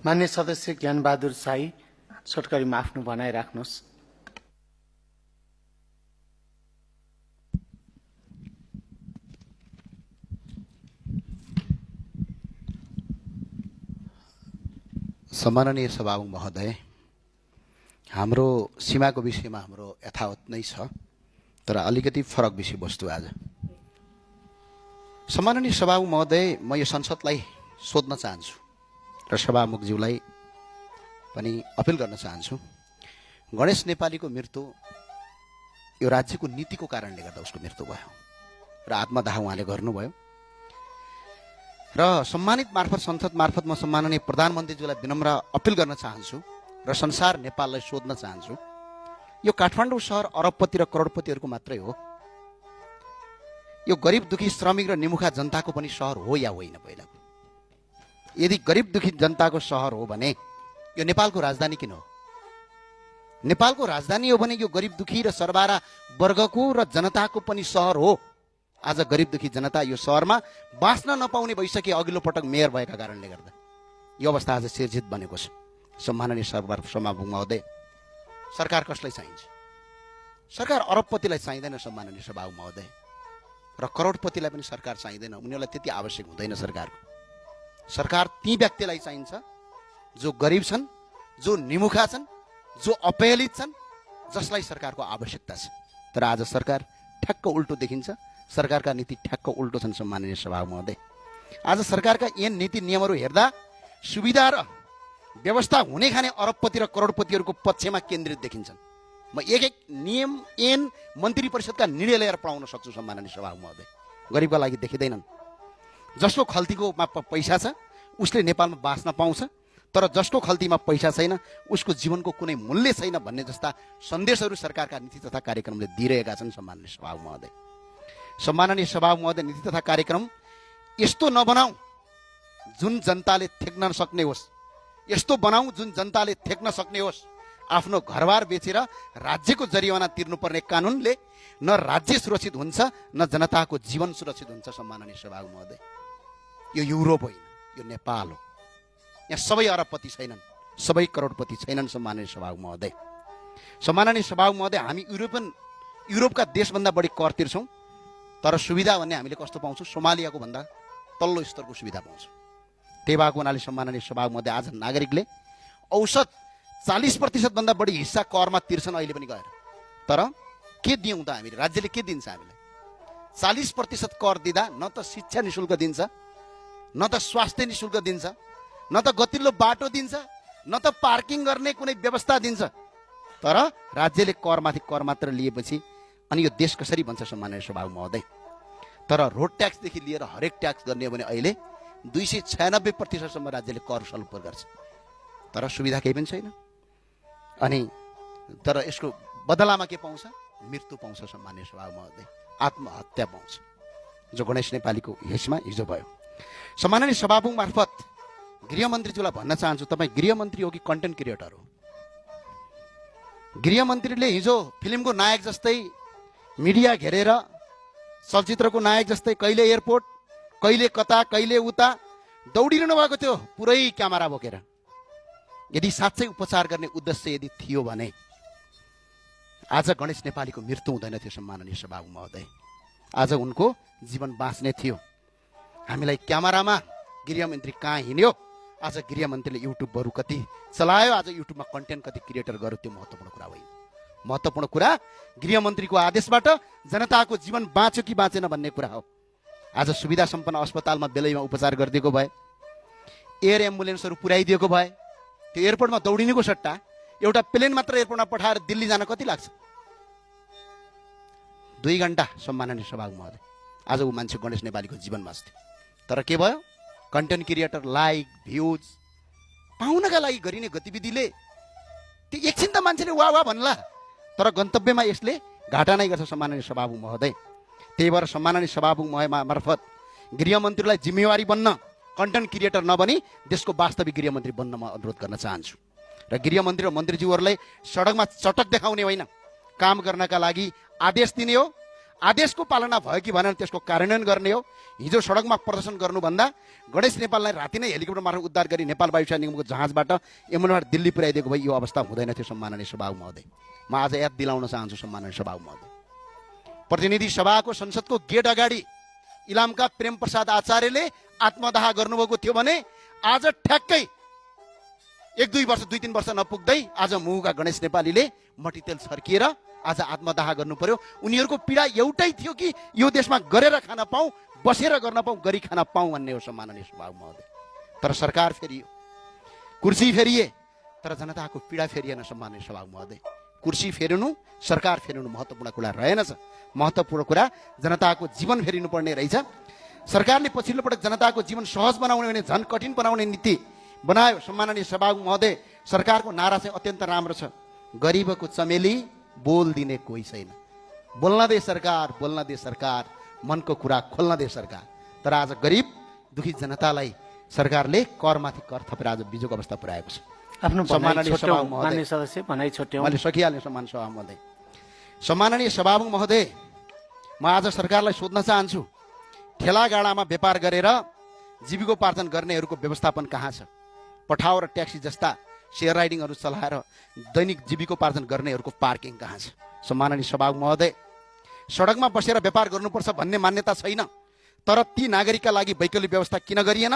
मान्य सदस्य ज्ञानबहादुर साई, छोटकरीमा आफ्नो भनाइ राख्नुहोस्। सम्माननीय सभामुख महोदय, हाम्रो सीमाको विषयमा हाम्रो यथावत नै छ, तर अलिकति फरक विषयवस्तु आज। सम्माननीय सभामुख महोदय, म यो संसदलाई सोध्न चाहन्छु र सभामुखज्यूलाई पनि अपिल गर्न चाहन्छु। गणेश नेपालीको मृत्यु यो राज्यको नीतिको कारणले गर्दा उसको मृत्यु भयो र आत्मदाह उहाँले गर्नुभयो र सम्मानित मार्फत संसद मार्फत म सम्माननीय प्रधानमन्त्रीज्यूलाई विनम्र अपिल गर्न चाहन्छु र संसार नेपाललाई सोध्न चाहन्छु, यो काठमाडौँ सहर अरबपति र करोडपतिहरूको मात्रै हो? यो गरिब दुखी श्रमिक र निमुखा जनताको पनि सहर हो या होइन? पहिला यदि गरिब दुखी जनताको सहर हो भने यो नेपालको राजधानी किन हो? नेपालको राजधानी हो भने यो गरिब दुखी र सरबारा वर्गको र जनताको पनि सहर हो। आज गरिब दुखी जनता यो सहरमा बाँच्न नपाउने भइसके अघिल्लो पटक मेयर भएका कारणले गर्दा यो अवस्था आज सिर्जित बनेको छ। सम्माननीय सभामुख महोदय, सरकार कसलाई चाहिन्छ? सरकार अरबपतिलाई चाहिँदैन सम्माननीय सभामुख महोदय, र करोडपतिलाई पनि सरकार चाहिँदैन। उनीहरूलाई त्यति आवश्यक हुँदैन सरकारको। सरकार ती व्यक्तिलाई चाहिन्छ जो गरिब छन्, जो निमुखा छन्, जो अपहेलित छन्, जसलाई सरकारको आवश्यकता छ। तर आज सरकार ठ्याक्क उल्टो देखिन्छ। सरकारका नीति ठ्याक्क उल्टो छन् सम्माननीय सभामुख महोदय। आज सरकारका ऐन नीति नियमहरू हेर्दा सुविधा र व्यवस्था हुने खाने अरबपति र करोडपतिहरूको पक्षमा केन्द्रित देखिन्छन्। म एक एक नियम ऐन मन्त्री परिषदका निर्णय लिएर पढाउन सक्छु सम्माननीय सभामुख महोदय। गरिबका लागि देखिँदैनन्। जसको खल्तीकोमा पैसा छ उसले नेपालमा बाँच्न पाउँछ, तर जसको खल्तीमा पैसा छैन उसको जीवनको कुनै मूल्य छैन भन्ने जस्ता सन्देशहरू सरकारका नीति तथा कार्यक्रमले दिइरहेका छन् सम्माननीय सभामुख महोदय। सम्माननीय सभामुख महोदय, नीति तथा कार्यक्रम यस्तो नबनाऊ जुन जनताले थेक्न सक्ने होस्, यस्तो बनाऊ जुन जनताले थेक्न सक्ने होस्। आफ्नो घरबार बेचेर राज्यको जरिवाना तिर्नुपर्ने कानुनले न राज्य सुरक्षित हुन्छ न जनताको जीवन सुरक्षित हुन्छ सम्माननीय सभामुख महोदय। यो युरोप होइन, यो नेपाल हो। यहाँ सबै अरबपति छैनन्, सबै करोडपति छैनन् सम्माननीय सभामुख महोदय। सम्माननीय सभामुख महोदय, हामी युरोपका देशभन्दा बढी कर तिर्छौँ, तर सुविधा भन्ने हामीले कस्तो पाउँछौँ? सोमालियाको भन्दा तल्लो स्तरको सुविधा पाउँछौँ। त्यही भएको हुनाले सम्माननीय सभामुख महोदय, आज नागरिकले औसत 40% भन्दा बढी हिस्सा करमा तिर्छन् अहिले पनि गएर। तर के दियौँ त हामीले? राज्यले के दिन्छ हामीलाई? 40% कर दिँदा न त शिक्षा निशुल्क दिन्छ, न त स्वास्थ्य निशुल्क दिन्छ, न त गतिल्लो बाटो दिन्छ, न त पार्किङ गर्ने कुनै व्यवस्था दिन्छ। तर राज्यले करमाथि कर मात्र लिएपछि अनि यो देश कसरी बन्छ सम्माननीय सभामुख महोदय? तर रोड ट्याक्सदेखि लिएर हरेक ट्याक्स गर्ने हो भने अहिले 296% राज्यले कर सल्फर गर्छ, तर सुविधा केही पनि छैन। अनि तर यसको बदलामा के पाउँछ? मृत्यु पाउँछ सम्माननीय सभामुख महोदय, आत्महत्या पाउँछ, जो गणेश नेपालीको हिस्सामा हिजो भयो। सम्माननीय सभामुख मार्फत गृहमन्त्रीज्यूलाई भन्न चाहन्छु, तपाईँ गृहमन्त्री हो कि कन्टेन्ट क्रिएटर हो? गृहमन्त्रीले हिजो फिल्मको नायक जस्तै मिडिया घेरेर चलचित्रको नायक जस्तै कहिले एयरपोर्ट, कहिले कता, कहिले उता दौडिरहनु भएको थियो पुरै क्यामेरा बोकेर। यदि साँच्चै उपचार गर्ने उद्देश्य यदि थियो भने आज गणेश नेपालीको मृत्यु हुँदैन थियो सम्माननीय सभामुख महोदय। आज उनको जीवन बाँच्ने थियो। हामीलाई क्यामेरामा गृहमन्त्री कहाँ हिँड्यो, आज गृहमन्त्रीले युट्युबहरू कति चलायो, आज युट्युबमा कन्टेन्ट कति क्रिएटर गर्यो, त्यो महत्त्वपूर्ण कुरा होइन। महत्त्वपूर्ण कुरा गृहमन्त्रीको आदेशबाट जनताको जीवन बाँच्यो कि बाँचेन भन्ने कुरा हो। आज सुविधा सम्पन्न अस्पतालमा बेलैमा उपचार गरिदिएको भए, एयर एम्बुलेन्सहरू पुर्याइदिएको भए, त्यो एयरपोर्टमा दौडिनेको सट्टा एउटा प्लेन मात्र एयरपोर्टमा पठाएर दिल्ली जान कति लाग्छ? 2 घण्टा सम्माननीय सभामुख महोदय। आज ऊ मान्छे गणेश नेपालीको जीवन बाँच्थ्यो, तर के भयो? कन्टेन्ट क्रिएटर लाइक भ्युज पाउनका लागि गरिने गतिविधिले त्यो एकछिन त मान्छेले वाह वाह भन्ला, तर गन्तव्यमा यसले घाटा नै गर्छ सम्माननीय सभामुख महोदय। त्यही भएर सम्माननीय सभामुख मार्फत गृहमन्त्रीलाई जिम्मेवारी बन्न, कन्टेन्ट क्रिएटर नबनी देशको वास्तविक गृहमन्त्री बन्न म अनुरोध गर्न चाहन्छु। र गृहमन्त्री र मन्त्रीज्यूहरूलाई सडकमा चटक देखाउने होइन, काम गर्नका लागि आदेश दिने हो। आदेशको पालना भयो कि भनेर त्यसको कार्यान्वयन गर्ने हो। हिजो सडकमा प्रदर्शन गर्नुभन्दा गणेश नेपाललाई राति नै हेलिकप्टर मार्फत उद्धार गरी नेपाल वायुसेना निगमको जहाजबाट यमुनाबाट दिल्ली पुर्याइदिएको भए यो अवस्था हुँदैन थियो। सम्माननीय सभामुख महोदय, म आज याद दिलाउन चाहन्छु सम्माननीय सभामुख महोदय, प्रतिनिधि सभाको संसदको गेट अगाडि इलामका प्रेम प्रसाद आचार्यले आत्मदाह गर्नुभएको थियो भने आज ठ्याक्कै 1-2 वर्ष 2-3 वर्ष नपुग्दै आज मुहुका गणेश नेपालीले मट्टीतेल छर्किएर आज आत्मदाह गर्नु पर्यो। उनीहरूको पीडा एउटै थियो कि यो देशमा गरेर खान पाऊँ, बसेर गर्न पाऊँ, गरी खान पाऊँ भन्ने हो सम्माननीय सभामुख महोदय। तर सरकार फेरियो, कुर्सी फेरिए, तर जनताको पीडा फेरिएन सम्माननीय सभामुख महोदय। कुर्सी फेरिनु, सरकार फेरिनु महत्त्वपूर्ण कुरा रहेनछ। महत्त्वपूर्ण कुरा जनताको जीवन फेरिनु पर्ने रहेछ। सरकारले पछिल्लो पटक जनताको जीवन सहज बनाउने भने झन् कठिन बनाउने नीति बनायो सम्माननीय सभामुख महोदय। सरकारको नारा चाहिँ अत्यन्त राम्रो छ, गरिबको चमेली बोल दिने कोही छैन। बोल्न दे सरकार, बोल्न दे सरकार, मनको कुरा खोल्न दे सरकार। तर आज गरिब दुखी जनतालाई सरकारले करमाथि कर थपेर आज बिजोको अवस्था पुर्याएको छ। आफ्नो सम्माननीय सभामुख मान्य महोदय, सदस्य भनाइ छोट्यौँ। मैले सकिहालेँ सम्माननीय सभामुख महोदय। सम्माननीय सभामुख महोदय, म आज सरकारलाई सोध्न चाहन्छु, ठेलागाडामा व्यापार गरेर जीविकोपार्जन गर्नेहरूको व्यवस्थापन कहाँ छ? पठाओ र ट्याक्सी जस्ता सेयर राइडिङहरू चलाएर दैनिक जीविकोपार्जन गर्नेहरूको पार्किङ कहाँ छ? सम्माननीय सभामुख महोदय, सडकमा बसेर व्यापार गर्नुपर्छ भन्ने मान्यता छैन, तर ती नागरिकका लागि वैकल्पिक व्यवस्था किन गरिएन?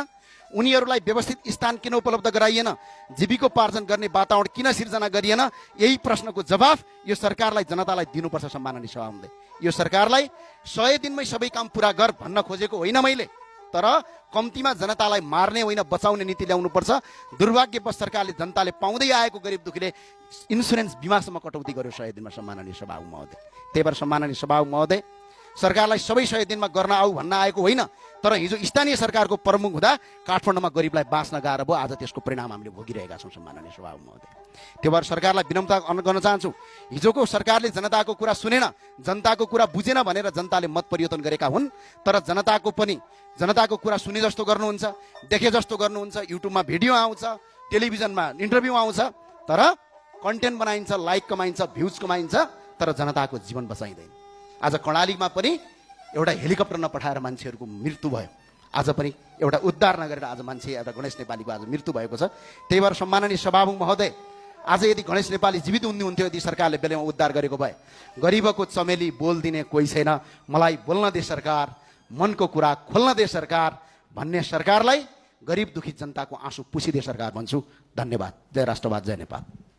उनीहरूलाई व्यवस्थित स्थान किन उपलब्ध गराइएन? जीविकोपार्जन गर्ने वातावरण किन सिर्जना गरिएन? यही प्रश्नको जवाफ यो सरकारलाई, जनतालाई दिनुपर्छ सम्माननीय सभामुख महोदय। यो सरकारलाई 100 दिनमै सबै काम पुरा गर भन्न खोजेको होइन मैले, तर कम्तीमा जनतालाई मार्ने होइन बचाउने नीति ल्याउनुपर्छ। दुर्भाग्यवश सरकारले जनताले पाउँदै आएको गरिब दुखीले इन्सुरेन्स बिमासम्म कटौती गर्यो 100 दिनमा सम्माननीय सभामुख महोदय। त्यही भएर सम्माननीय सभामुख महोदय, सरकारलाई सबै 100 दिनमा गर्न आऊ भन्न आएको होइन, तर हिजो स्थानीय सरकारको प्रमुख हुँदा काठमाडौँमा गरिबलाई बाँच्न गाह्रो भयो। आज त्यसको परिणाम हामीले भोगिरहेका छौँ सम्माननीय सभामुख महोदय। त्यो भएर सरकारलाई विनम्रता गर्न चाहन्छु, हिजोको सरकारले जनताको कुरा सुनेन, जनताको कुरा बुझेन भनेर जनताले मत परिवर्तन गरेका हुन्। तर जनताको कुरा सुने जस्तो गर्नुहुन्छ, देखे जस्तो गर्नुहुन्छ, युट्युबमा भिडियो आउँछ, टेलिभिजनमा इन्टरभ्यू आउँछ, तर कन्टेन्ट बनाइन्छ, लाइक कमाइन्छ, भ्युज कमाइन्छ, तर जनताको जीवन बचाइँदैन। आज कर्णालीमा पनि एउटा हेलिकप्टर नपठाएर मान्छेहरूको मृत्यु भयो। आज पनि एउटा उद्धार नगरेर आज मान्छे एउटा गणेश नेपालीको आज मृत्यु भएको छ। त्यही भएर सम्माननीय सभामुख महोदय, आज यदि गणेश नेपाली जीवित हुनुहुन्थ्यो, यदि सरकारले बेलामा उद्धार गरेको भए, गरिबको चमेली बोल दिने कोही छैन, मलाई बोल्न दे सरकार, मनको कुरा खोल्न दे सरकार भन्ने सरकारलाई गरिब दुखी जनताको आँसु पुछिदे सरकार भन्छु। धन्यवाद। जय राष्ट्रवाद, जय नेपाल।